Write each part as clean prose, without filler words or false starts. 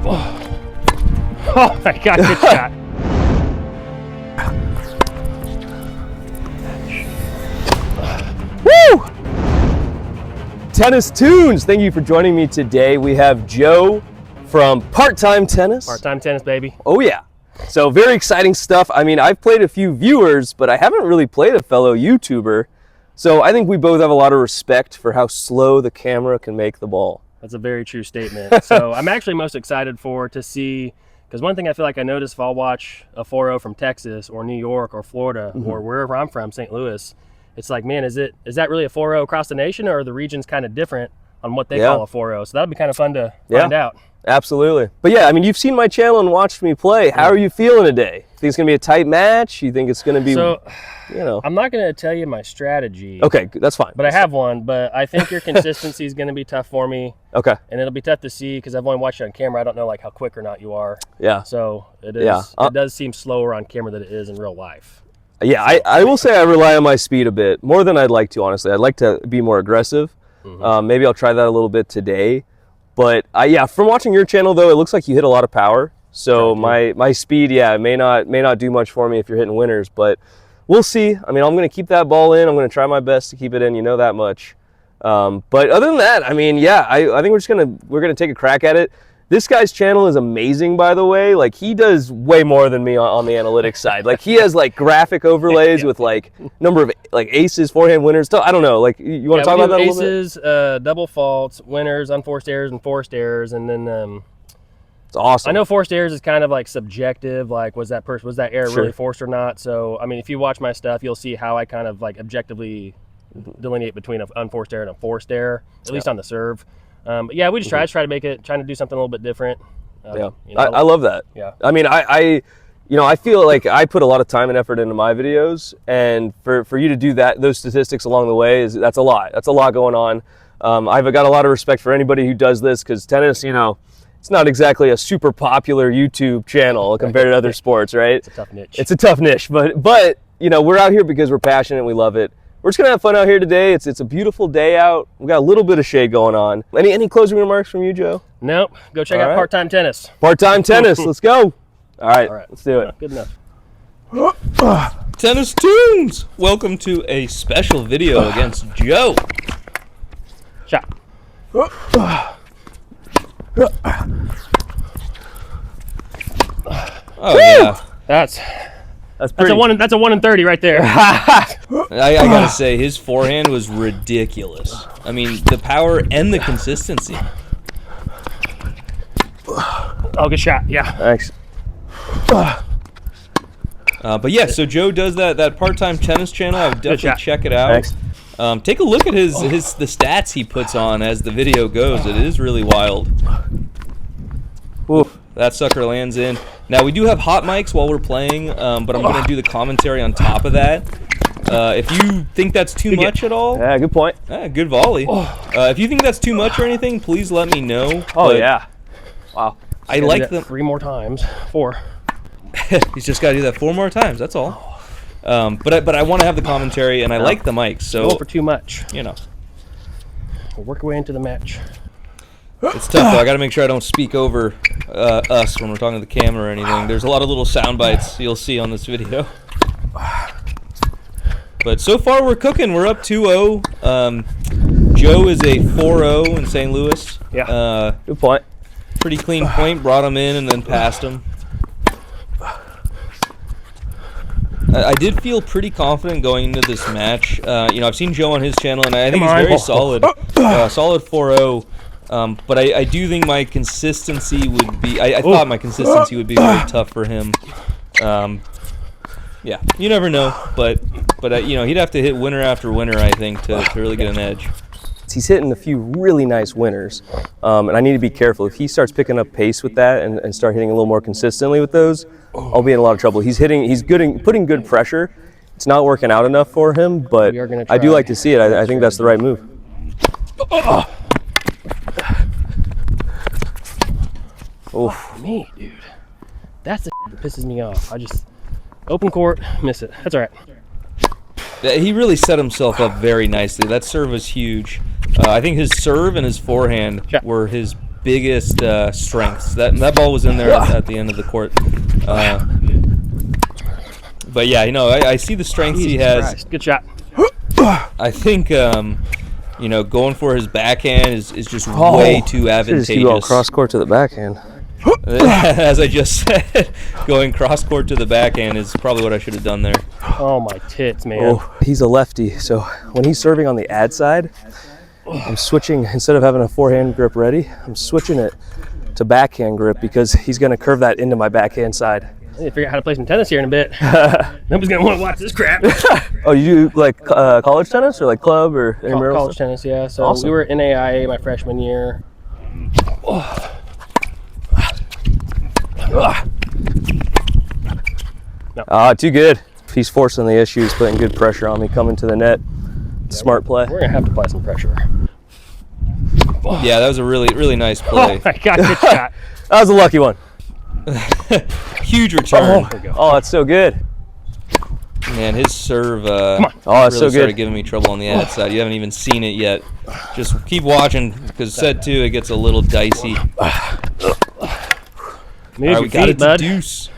Oh my God, good shot. Woo! Tennis Tunes, thank you for joining me today. We have Joe from Part-Time Tennis. Part-Time Tennis, baby. Oh yeah. So very exciting stuff. I mean, I've played a few viewers, but I haven't really played a fellow YouTuber. So I think we both have a lot of respect for how slow the camera can make the ball. That's a very true statement. So I'm actually most excited to see, because one thing I feel like I notice if I'll watch a 4-0 from Texas or New York or Florida or wherever I'm from, St. Louis, it's like, man, is that really a 4-0 across the nation, or are the regions kind of different on what they call a 4-0? So that'll be kind of fun to find out. Absolutely. But yeah, I mean, you've seen my channel and watched me play. How are you feeling today? Think it's going to be a tight match? You think it's going to be, I'm not going to tell you my strategy. Okay, that's fine. But I have one, but I think your consistency is going to be tough for me. Okay. And it'll be tough to see because I've only watched you on camera. I don't know like how quick or not you are. Yeah. So it is. Yeah. It does seem slower on camera than it is in real life. Yeah, I will say I rely on my speed a bit, more than I'd like to, honestly. I'd like to be more aggressive. Maybe I'll try that a little bit today. But yeah, from watching your channel though, it looks like you hit a lot of power. So my speed, may not do much for me if you're hitting winners, but we'll see. I mean, I'm going to keep that ball in. I'm going to try my best to keep it in. You know that much. But other than that, I mean, yeah, I think we're gonna take a crack at it. This guy's channel is amazing, by the way. Like, he does way more than me on the analytics side. Like, he has like graphic overlays with like number of like aces, forehand winners. I don't know. Like, you want to talk about that a little bit? Aces, double faults, winners, unforced errors, and forced errors, and then it's awesome. I know forced errors is kind of like subjective. Like, was that error really forced or not? So, I mean, if you watch my stuff, you'll see how I kind of like objectively delineate between an unforced error and a forced error, at least on the serve. But yeah, we just try to make it, trying to do something a little bit different. I love that. Yeah. I mean, I feel like I put a lot of time and effort into my videos, and for you to do those statistics along the way, that's a lot. That's a lot going on. I've got a lot of respect for anybody who does this, because tennis, it's not exactly a super popular YouTube channel compared to other sports, right? It's a tough niche. It's a tough niche, but we're out here because we're passionate and we love it. We're just gonna have fun out here today. It's a beautiful day out. We got a little bit of shade going on. Any closing remarks from you, Joe? Nope. Go check out Part-Time Tennis. Part-Time Tennis. Let's go. All right. Let's do it. Good enough. Tennis Tunes. Welcome to a special video against Joe. Shot. Oh yeah. That's a 1 in 30 right there. I gotta say, his forehand was ridiculous. I mean, the power and the consistency. Oh, good shot. Yeah. Thanks. But yeah, so Joe does that Part-Time Tennis channel. I would definitely check it out. Thanks. Take a look at the stats he puts on as the video goes. It is really wild. Oof. That sucker lands in. Now, we do have hot mics while we're playing, but I'm going to do the commentary on top of that. If you think that's too much at all... Yeah, good point. Good volley. If you think that's too much or anything, please let me know. Oh, yeah. Wow. I like them 4 more times. He's just got to do that 4 more times, that's all. But I want to have the commentary, and I like the mics, so... Go for too much. We'll work our way into the match. It's tough, though. I got to make sure I don't speak over us when we're talking to the camera or anything. There's a lot of little sound bites you'll see on this video. But so far, we're cooking. We're up 2-0. Joe is a 4-0 in St. Louis. Yeah. Good point. Pretty clean point. Brought him in and then passed him. I did feel pretty confident going into this match. I've seen Joe on his channel, and I think he's very solid. Solid 4-0. But I do think my consistency would be... I thought my consistency would be very tough for him. Yeah, you never know. But he'd have to hit winner after winner, I think, to really get an edge. He's hitting a few really nice winners, and I need to be careful. If he starts picking up pace with that and start hitting a little more consistently with those, I'll be in a lot of trouble. He's putting good pressure. It's not working out enough for him, but I do like to see it. I think that's the right move. Oh, me, dude. That's the that pisses me off. I just open court, miss it. That's all right. He really set himself up very nicely. That serve was huge. I think his serve and his forehand were his biggest strengths. That ball was in there at the end of the court. But yeah, I see the strengths he has. Christ. Good shot. I think going for his backhand is just way too Just keep going advantageous. cross court to the backhand. As I just said, going cross court to the backhand is probably what I should have done there. Oh my tits, man. Oh, he's a lefty, so when he's serving on the ad side, I'm switching, instead of having a forehand grip ready, I'm switching it to backhand grip because he's going to curve that into my backhand side. I need to figure out how to play some tennis here in a bit. Nobody's gonna want to watch this crap. Oh, you do like college tennis or like club or intramural College stuff? tennis, yeah. So Awesome. we were in AIA my freshman year. Too good. He's forcing the issue. He's putting good pressure on me coming to the net. Smart play. We're gonna have to apply some pressure. Yeah, that was a really, really nice Oh play. my god, good shot. That was a lucky one. Huge return. Oh, that's so good. Man, his serve Oh, that's really so started good. giving me trouble on the ad side. You haven't even seen it yet. Just keep watching because set 2 it gets a little dicey. Move All right, your we got feet, it to bud. deuce.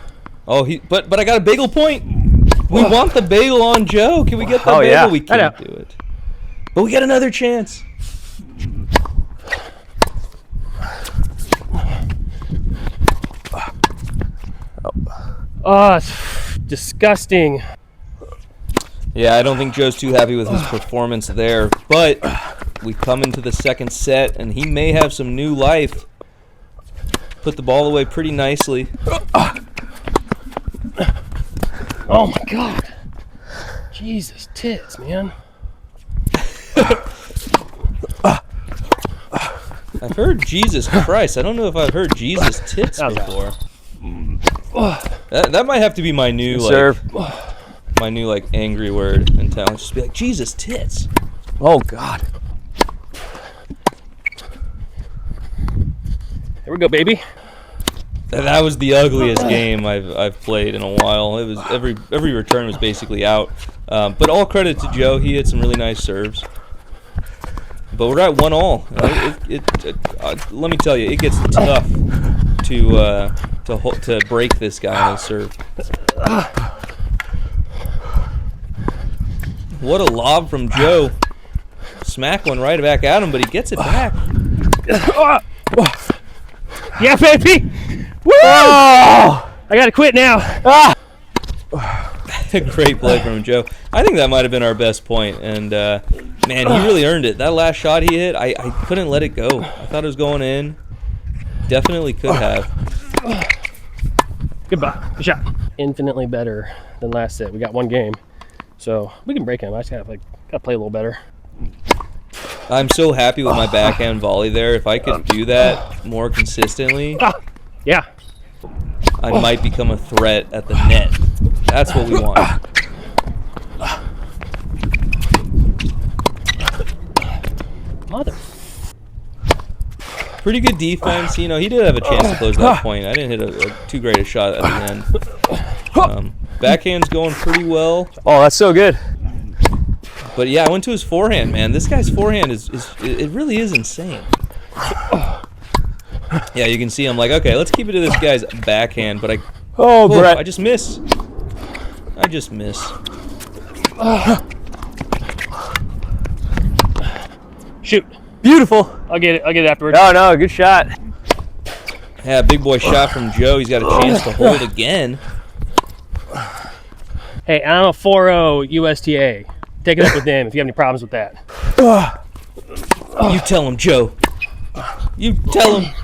Oh, but I got a bagel point. We want the bagel on Joe. Can we get the Oh, bagel? yeah. We I know. can't do it. But we got another chance. Oh, it's disgusting. Yeah, I don't think Joe's too happy with his performance there. But we come into the second set, and he may have some new life. Put the ball away pretty nicely. Oh my god. Jesus tits, man. I've heard Jesus Christ. I don't know if I've heard Jesus tits That was before. That might have to be my new Serve. my new angry word in town. Just be like Jesus tits. Oh, God. Here we go, baby. That was the ugliest game I've played in a while. It was every return was basically out. But all credit to Joe. He had some really nice serves. But we're at 1-1. Let me tell you, it gets tough to break this guy on his serve. What a lob from Joe. Smack one right back at him, but he gets it back. Yeah, baby. Woo! Oh! I gotta quit now. Great play from Joe. I think that might have been our best point, and man, he really earned it. That last shot he hit, I couldn't let it go. I thought it was going in. Definitely could have. Goodbye. Good shot. Infinitely better than last set. We got one game, so we can break him. I just gotta play a little better. I'm so happy with my backhand volley there. If I could do that more consistently, Yeah. I might become a threat at the net. That's what we want. Mother. Pretty good defense. He did have a chance to close that point. I didn't hit a too great a shot at the end. Backhand's going pretty well. Oh, that's so good. But yeah, I went to his forehand, man. This guy's forehand it really is insane. Yeah, you can see I'm like, okay, let's keep it to this guy's backhand, but Oh, Brett. I just miss. Shoot. Beautiful. I'll get it afterwards. No, good shot. Yeah, big boy shot from Joe. He's got a chance to hold again. Hey, I'm a 4-0 USTA. Take it up with them if you have any problems with that. You tell him, Joe. You tell him.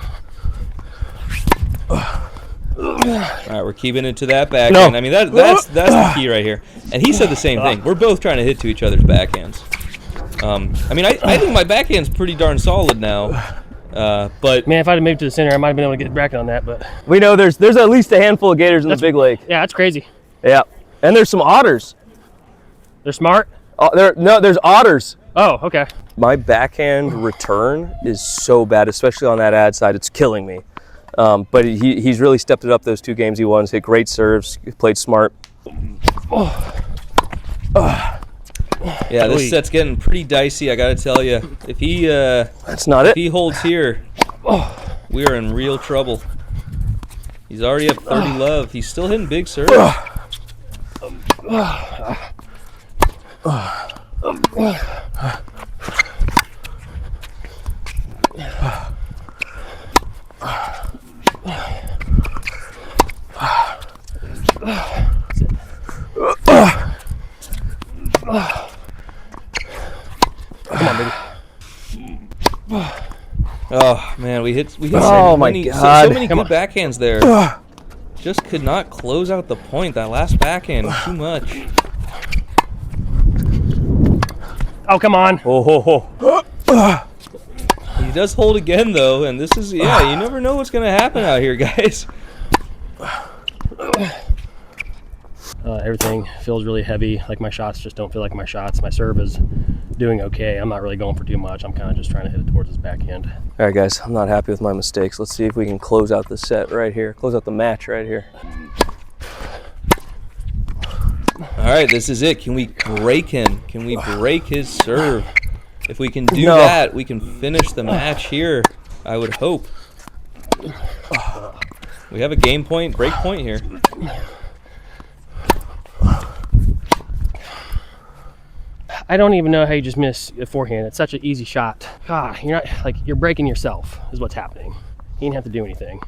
All right, we're keeping it to that backhand. No. I mean, that's the key right here. And he said the same thing. We're both trying to hit to each other's backhands. I mean, I think my backhand's pretty darn solid now. But Man, if I'd have moved to the center, I might have been able to get the bracket on that. But We know there's at least a handful of gators in the big lake. yeah, that's crazy. Yeah. And there's some otters. They're smart. There's otters. Oh, okay. My backhand return is so bad, especially on that ad side. It's killing me. But he's really stepped it up those 2 games he won. He's hit great serves, played smart. yeah, this set's getting pretty dicey. I got to tell you, if he That's not it. holds here, we are in real trouble. He's already up 30 love. He's still hitting big serve. Come on, baby. Oh man, we hit Oh, so my many, God. so many good backhands there. Just could not close out the point. That last backhand, too much. Oh, come on. He does hold again though, and this is, yeah, you never know what's gonna happen out here, guys. Everything feels really heavy. Like my shots just don't feel like my shots. My serve is doing okay. I'm not really going for too much. I'm kind of just trying to hit it towards his backhand. All right, guys, I'm not happy with my mistakes. Let's see if we can close out the set right here. Close out the match right here. All right, this is it. Can we break him? Can we break his serve? If we can do No. that, we can finish the match here, I would hope. We have a game point, break point here. I don't even know how you just miss a forehand. It's such an easy shot. God, you're not like you're breaking yourself is what's happening. You didn't have to do anything.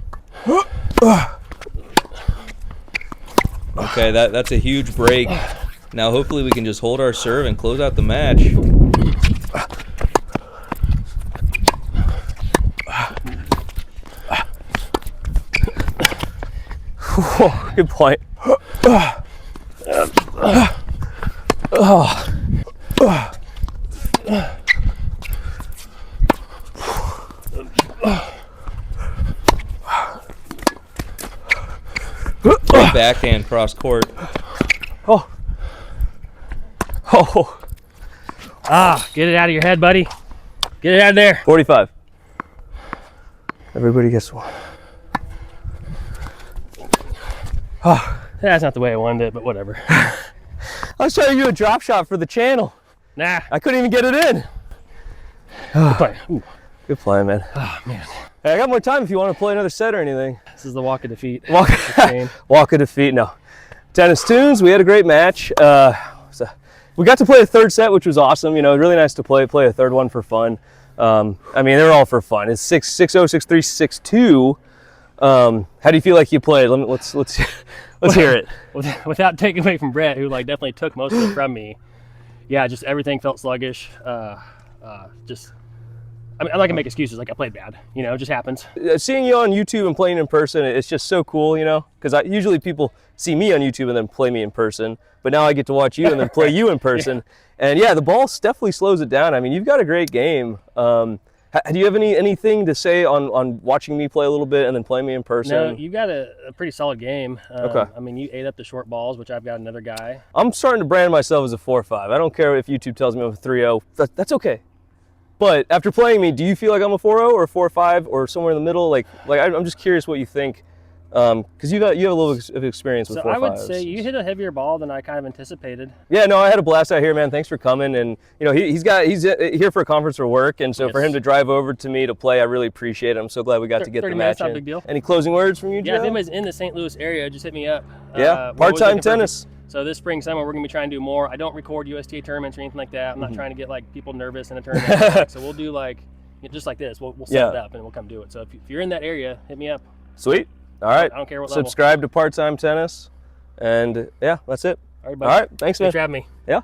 Okay, that's a huge break. Now hopefully we can just hold our serve and close out the match. Good point. Backhand cross court. Oh. Get it out of your head, buddy. Get it out of there. 45. Everybody gets one. That's not the way I wanted it, but whatever. I was trying to do a drop shot for the channel. Nah. I couldn't even get it in. Good play. Ooh. Good play, man. Oh man. Hey, I got more time if you want to play another set or anything. This is the walk of defeat. Walk of defeat. No. Tennis Tunes. We had a great match. So we got to play a third set, which was awesome. You know, really nice to play a third one for fun. I mean, they're all for fun. It's 6-0, 6-3, 6-2. How do you feel like you played? Let's hear it. Without taking away from Brett, who like definitely took most of it from me. Yeah, just everything felt sluggish. I mean, I'm not gonna make excuses. Like I played bad. You know, it just happens. Seeing you on YouTube and playing in person, it's just so cool, you know, because usually people see me on YouTube and then play me in person, but now I get to watch you and then play you in person. Yeah. And yeah, the ball definitely slows it down. I mean, you've got a great game. Do you have anything to say on watching me play a little bit and then playing me in person? No, you got a pretty solid game. Okay. I mean, you ate up the short balls, which I've got another guy. I'm starting to brand myself as a 4-5. I don't care if YouTube tells me I'm a 3-0. That's okay. But after playing me, do you feel like I'm a 4-0 or a 4-5 or somewhere in the middle? Like I'm just curious what you think, because you have a little of experience with 4-5s. So I would say you hit a heavier ball than I kind of anticipated. Yeah, no, I had a blast out here, man. Thanks for coming. And you know, he's here for a conference for work, and so for him to drive over to me to play, I really appreciate it. I'm so glad we got to get the 30 match minutes, not a in. big deal. Any closing words from you, Joe? Yeah, if anybody's in the St. Louis area, just hit me up. Yeah, we're always part-time looking for- tennis. So this spring, summer, we're gonna be trying to do more. I don't record USTA tournaments or anything like that. I'm not trying to get like people nervous in a tournament. So we'll do like just like this. We'll set it up and we'll come do it. So if you're in that area, hit me up. Sweet. All right. I don't care what level. Subscribe to Part-Time Tennis, and yeah, that's it. All right, buddy. All right. Thanks, man. Thanks for having me. Yeah.